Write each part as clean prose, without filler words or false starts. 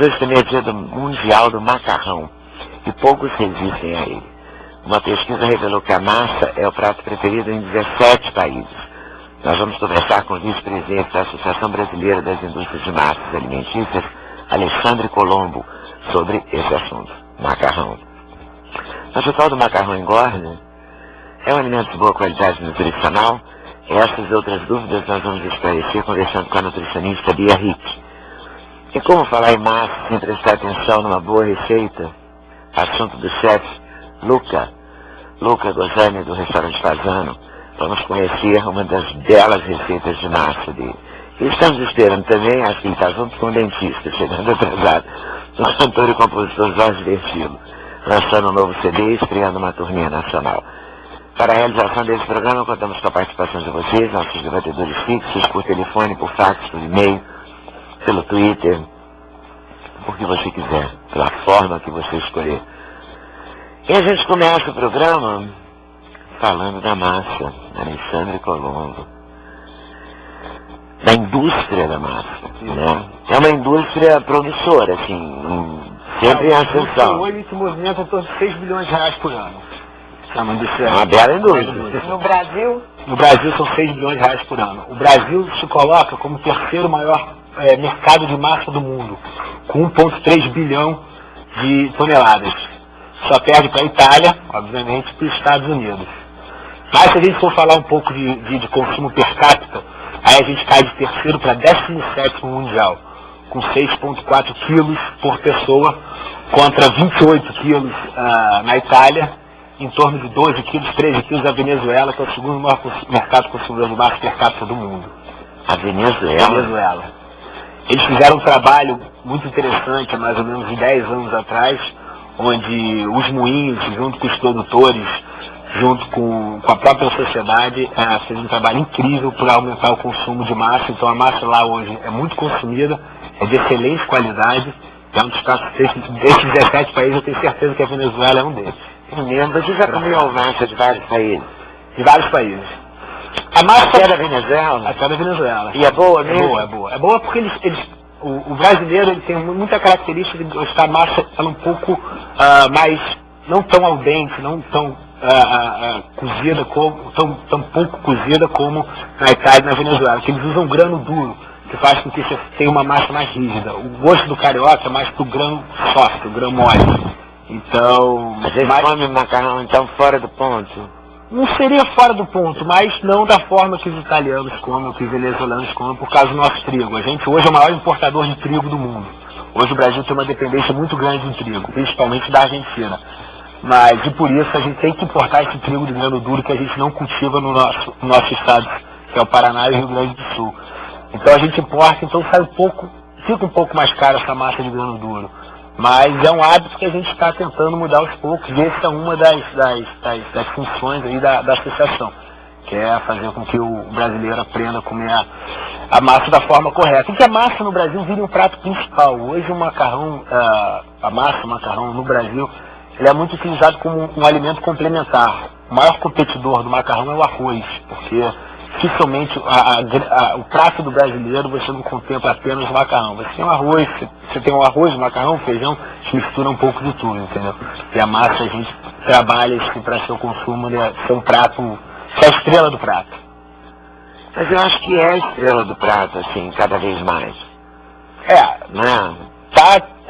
hoje também é dia mundial do macarrão, e poucos resistem a ele. Uma pesquisa revelou que a massa é o prato preferido em 17 países. Nós vamos conversar com o vice-presidente da Associação Brasileira das Indústrias de Massas Alimentícias, Alexandre Colombo, sobre esse assunto, macarrão. Mas o tal do macarrão engorda? É um alimento de boa qualidade nutricional? Essas e outras dúvidas nós vamos esclarecer conversando com a nutricionista Bia Rick. E como falar em massa sem prestar atenção numa boa receita? Assunto do chefe Luca Gosani, do restaurante Fasano. Vamos conhecer uma das belas receitas de massa dele. E estamos esperando também, acho que ele está junto com o dentista, chegando atrasado, o cantor e compositor Jorge Versilo, lançando um novo CD e estreando uma turnê nacional. Para a realização desse programa, contamos com a participação de vocês, nossos debatedores fixos, por telefone, por fax, por e-mail, pelo Twitter, por que você quiser, pela forma que você escolher. E a gente começa o programa falando da massa, Alexandre Colombo, da indústria da massa, né? É uma indústria promissora, assim, sempre em ascensão. Hoje se movimenta em torno de 6 bilhões de reais por ano. É uma bela indústria. No Brasil? No Brasil são 6 bilhões de reais por ano. O Brasil se coloca como o terceiro maior mercado de massa do mundo, com 1,3 bilhão de toneladas. Só perde para a Itália, obviamente, e para os Estados Unidos. Mas se a gente for falar um pouco de consumo per capita, aí a gente cai de terceiro para 17º mundial, com 6,4 quilos por pessoa, contra 28 quilos na Itália, em torno de 12 quilos, 13 quilos na Venezuela, que é o segundo maior mercado consumidor de massa per capita do mundo. A Venezuela? Eles fizeram um trabalho muito interessante, há mais ou menos 10 anos atrás, onde os moinhos, junto com os produtores, junto com a própria sociedade, fez um trabalho incrível para aumentar o consumo de massa. Então a massa lá hoje é muito consumida, é de excelente qualidade, é um dos casos desses 17 países, eu tenho certeza que a Venezuela é um deles. Você já comeu massa de vários países? De vários países. A massa é da Venezuela? Até da Venezuela. E é boa mesmo? É boa. É boa porque o brasileiro ele tem muita característica de gostar a massa ela um pouco mais, não tão al dente, não tão cozida, tão pouco cozida como na Itália e na Venezuela, que eles usam grano duro, que faz com que você tenha uma massa mais rígida. O gosto do carioca é mais pro grano soft, o grano mole. Então... Mas eles comem macarrão então fora do ponto? Não seria fora do ponto, mas não da forma que os italianos comem, que os venezuelanos comem, por causa do nosso trigo. A gente hoje é o maior importador de trigo do mundo. Hoje o Brasil tem uma dependência muito grande de trigo, principalmente da Argentina. Mas, e por isso, a gente tem que importar esse trigo de grano duro que a gente não cultiva no nosso estado, que é o Paraná e o Rio Grande do Sul. Então a gente importa, então fica um pouco mais caro essa massa de grano duro. Mas é um hábito que a gente está tentando mudar aos poucos, e essa é uma das funções aí da associação, que é fazer com que o brasileiro aprenda a comer a massa da forma correta. E que a massa no Brasil vira um prato principal. Hoje o macarrão, a massa, o macarrão no Brasil, ele é muito utilizado como um alimento complementar. O maior competidor do macarrão é o arroz, porque dificilmente o prato do brasileiro você não contempla apenas o macarrão. Você tem um arroz, você tem um arroz, um macarrão, um feijão, se mistura um pouco de tudo, entendeu? E a massa a gente trabalha assim, para seu consumo, né, ser um prato, ser a estrela do prato. Mas eu acho que é a estrela do prato, assim, cada vez mais. Né?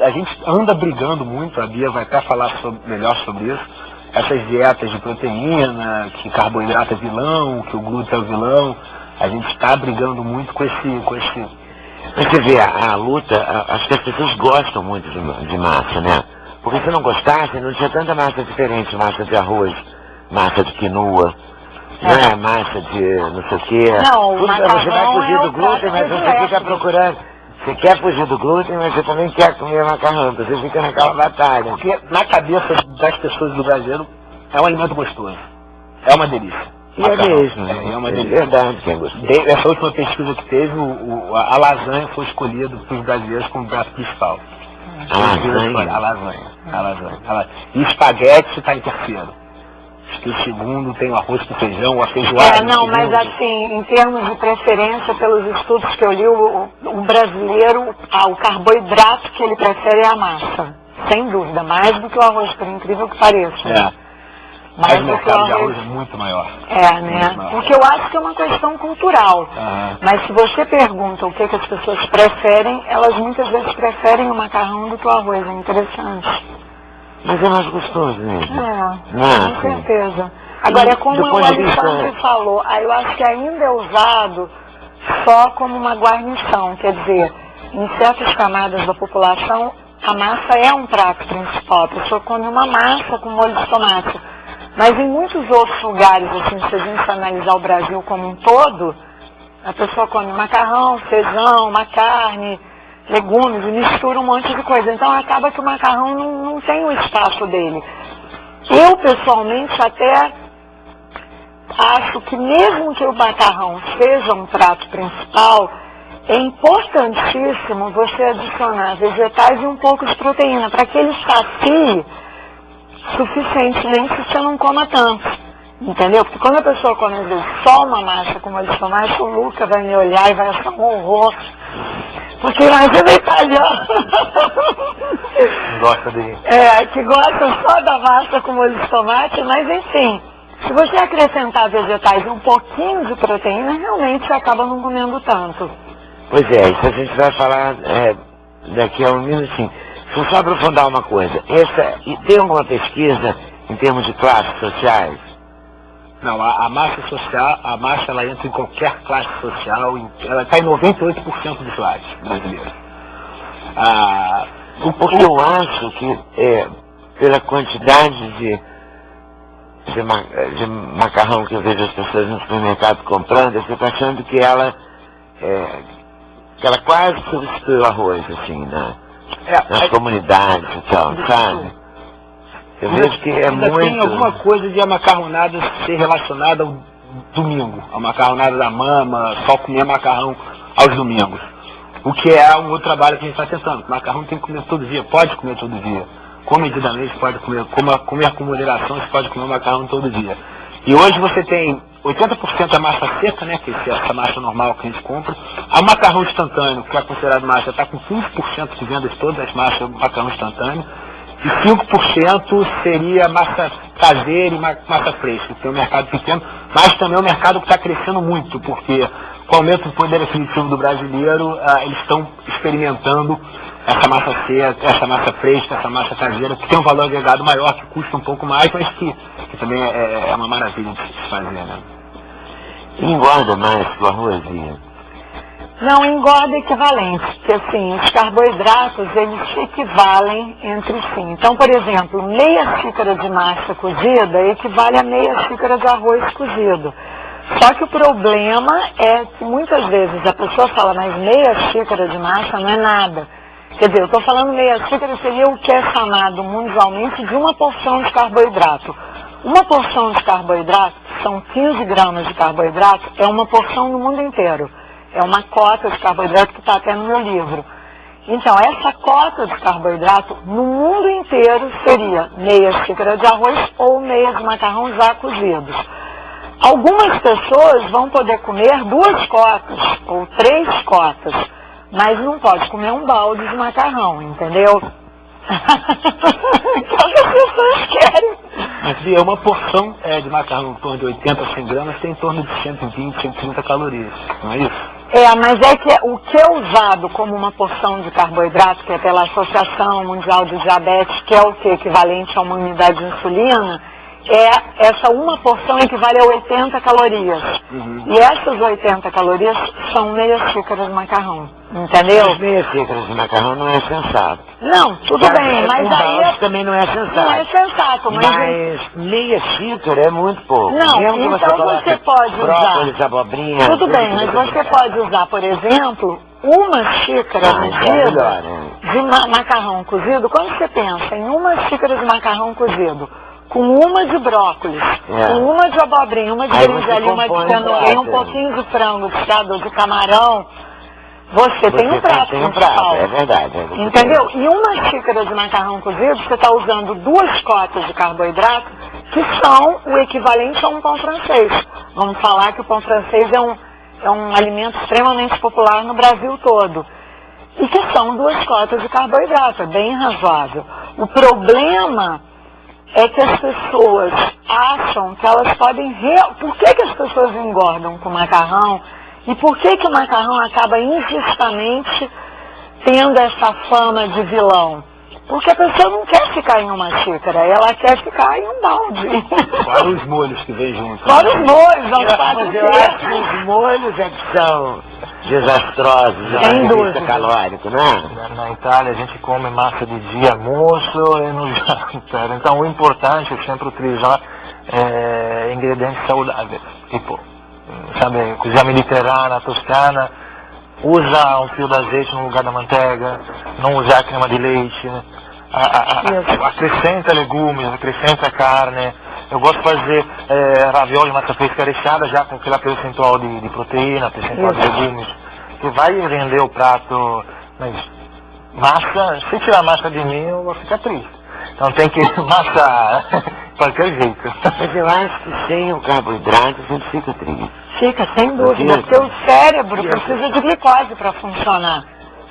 A gente anda brigando muito, a Bia vai até falar melhor sobre isso. Essas dietas de proteína, que carboidrato é vilão, que o glúten é o vilão, a gente está brigando muito com esse... Mas você vê, a luta, acho que as pessoas gostam muito de massa, né? Porque se não gostasse, não tinha tanta massa diferente, massa de arroz, massa de quinoa, né? Massa de não sei o quê. Não, você vai fugir do glúten, mas você fica procurando. Você quer fugir do glúten, mas você também quer comer macarrão, você fica naquela batalha. Porque na cabeça das pessoas do brasileiro é um alimento gostoso. É uma delícia. E é mesmo. É uma delícia. É verdade que é gostoso. Essa última pesquisa que teve, a lasanha foi escolhida para os brasileiros como prato principal. A lasanha? A lasanha. E espaguete está em terceiro. Acho que o segundo tem o arroz com feijão, a feijoada. Não, mas assim, em termos de preferência, pelos estudos que eu li, o brasileiro, o carboidrato que ele prefere é a massa. Sem dúvida, mais do que o arroz, por incrível que pareça. Mas o mercado de arroz é muito maior. Né? Porque eu acho que é uma questão cultural. Mas se você pergunta o que as pessoas preferem, elas muitas vezes preferem o macarrão do que o arroz. É interessante. Mas é mais gostoso mesmo. Com certeza. Agora, é como o Alexandre falou, eu acho que ainda é usado só como uma guarnição. Quer dizer, em certas camadas da população, a massa é um prato principal. A pessoa come uma massa com molho de tomate. Mas em muitos outros lugares, assim, se a gente analisar o Brasil como um todo, a pessoa come macarrão, feijão, uma carne, legumes, e mistura um monte de coisa. Então acaba que o macarrão não tem o espaço dele. Eu, pessoalmente, até acho que mesmo que o macarrão seja um prato principal, é importantíssimo você adicionar vegetais e um pouco de proteína, para que ele sacie suficientemente se você não coma tanto, entendeu? Porque quando a pessoa come às vezes só uma massa com molho de tomate, o Luca vai me olhar e vai achar um horror, porque imagina italiano gosta de... que gosta só da massa com molho de tomate, mas enfim, se você acrescentar vegetais e um pouquinho de proteína, realmente você acaba não comendo tanto. Pois é, isso a gente vai falar daqui a um minutinho. Deixa eu só aprofundar uma coisa. Tem alguma pesquisa em termos de classes sociais? Não, a massa social, ela entra em qualquer classe social, ela está em 98% dos lares brasileiros. Porque eu acho que pela quantidade de macarrão que eu vejo as pessoas no supermercado comprando, eu fico achando que ela quase substitui o arroz, assim, né? Nas comunidades e tal, sabe? Eu vejo que ainda tem alguma coisa de a macarronada ser relacionada ao domingo, a macarronada da mama, só comer macarrão aos domingos. O que é um outro trabalho que a gente está tentando. O macarrão tem que comer todo dia, pode comer todo dia. Comedidamente pode comer, comer com moderação, você pode comer macarrão todo dia. E hoje você tem 80% da massa seca, né, que é essa massa normal que a gente compra. A macarrão instantâneo, que é considerado massa, está com 15% de vendas de todas as massas do macarrão instantâneo. E 5% seria massa caseira e massa fresca, que é um mercado pequeno, mas também é um mercado que está crescendo muito, porque com o aumento do poder aquisitivo do brasileiro, eles estão experimentando essa massa seca, essa massa fresca, essa massa caseira, que tem um valor agregado maior, que custa um pouco mais, mas que também é uma maravilha de se fazer, né? Engorda mais que o arroz, Não, engorda equivalente, porque assim, os carboidratos, eles se equivalem entre si. Então, por exemplo, meia xícara de massa cozida equivale a meia xícara de arroz cozido. Só que o problema é que muitas vezes a pessoa fala, mas meia xícara de massa não é nada. Quer dizer, eu estou falando meia xícara seria o que é chamado mundialmente de uma porção de carboidrato. Uma porção de carboidrato, que são 15 gramas de carboidrato, é uma porção no mundo inteiro. É uma cota de carboidrato que está até no meu livro. Então, essa cota de carboidrato no mundo inteiro seria meia xícara de arroz ou meia de macarrão já cozidos. Algumas pessoas vão poder comer 2 cotas ou 3 cotas, mas não pode comer um balde de macarrão, entendeu? Que é o que as pessoas querem. Mas é uma porção de macarrão em torno de 80 a 100 gramas, tem em torno de 120, 130 calorias, não é isso? Mas é que o que é usado como uma porção de carboidrato, que é pela Associação Mundial de Diabetes, que é o que? Equivalente a uma unidade de insulina, essa uma porção equivale a 80 calorias. E essas 80 calorias são meia xícara de macarrão, entendeu? Mas meia xícara de macarrão não é sensato. Não, tudo bem, mas aí... também não é sensato. Não é sensato, mas meia xícara é muito pouco. Não, então você pode usar... brócolis, abobrinha... Tudo bem, mas você pode usar, por exemplo, uma xícara medida de macarrão cozido. Quando você pensa em uma xícara de macarrão cozido, com uma de brócolis, com uma de abobrinha, uma de berinjela, uma de cenoura e um pouquinho de frango desfiado, de camarão, você tem um prato principal. É verdade. Entendeu? E uma xícara de macarrão cozido, você está usando 2 cotas de carboidrato, que são o equivalente a um pão francês. Vamos falar que o pão francês é um alimento extremamente popular no Brasil todo. E que são 2 cotas de carboidrato, é bem razoável. O problema é que as pessoas acham que elas podem... Por que as pessoas engordam com macarrão? E por que o macarrão acaba injustamente tendo essa fama de vilão? Porque a pessoa não quer ficar em uma xícara, ela quer ficar em um balde. Fora os molhos que vem junto. Fora os molhos, não faz Mas eu acho que os molhos é que são desastrosos do Sem ponto de dúvida. vista calórico, não é? Na Itália a gente come massa de dia, almoço e no jantar. Então o importante, eu sempre utilizar ingredientes saudáveis. Tipo, sabe, cozinha mediterrânea, toscana, usa um fio de azeite no lugar da manteiga, não usar crema de leite, acrescenta legumes, acrescenta carne. Eu gosto de fazer ravioli, massa fresca recheada já com aquele percentual de proteína, percentual de legumes, que vai render o prato. Mas massa, se tirar massa de mim, eu vou ficar triste. Então tem que massa de qualquer jeito. Mas eu acho que sem o carboidrato a gente fica triste. Fica, sem dúvida, porque o cérebro precisa de glicose para funcionar.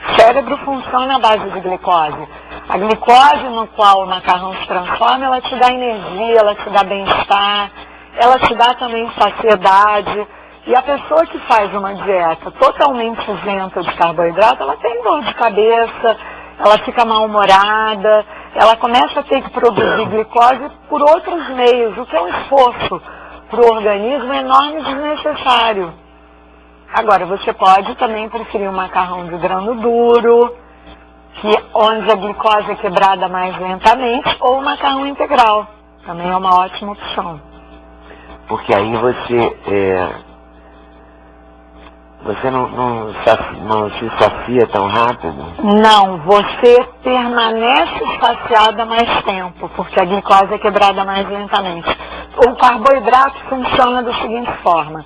O cérebro funciona à base de glicose. A glicose no qual o macarrão se transforma, ela te dá energia, ela te dá bem-estar, ela te dá também saciedade. E a pessoa que faz uma dieta totalmente isenta de carboidrato, ela tem dor de cabeça, ela fica mal-humorada, ela começa a ter que produzir glicose por outros meios, o que é um esforço para o organismo enorme e desnecessário. Agora, você pode também preferir um macarrão de grano duro, onde a glicose é quebrada mais lentamente, ou o macarrão integral. Também é uma ótima opção. Porque aí você não se sacia tão rápido? Não, você permanece saciada mais tempo, porque a glicose é quebrada mais lentamente. O carboidrato funciona da seguinte forma: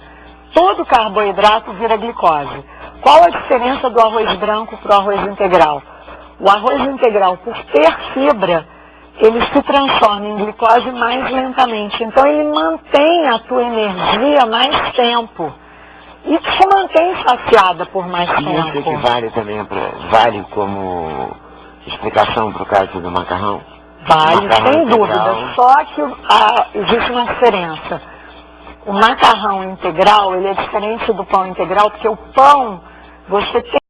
todo carboidrato vira glicose. Qual a diferença do arroz branco para o arroz integral? O arroz integral, por ter fibra, ele se transforma em glicose mais lentamente. Então ele mantém a tua energia mais tempo. E te mantém saciada por mais E isso tempo. equivale também vale como explicação para o caso do macarrão? Vale, Macarrão sem integral. dúvida. Só que existe uma diferença. O macarrão integral, ele é diferente do pão integral, porque o pão, você tem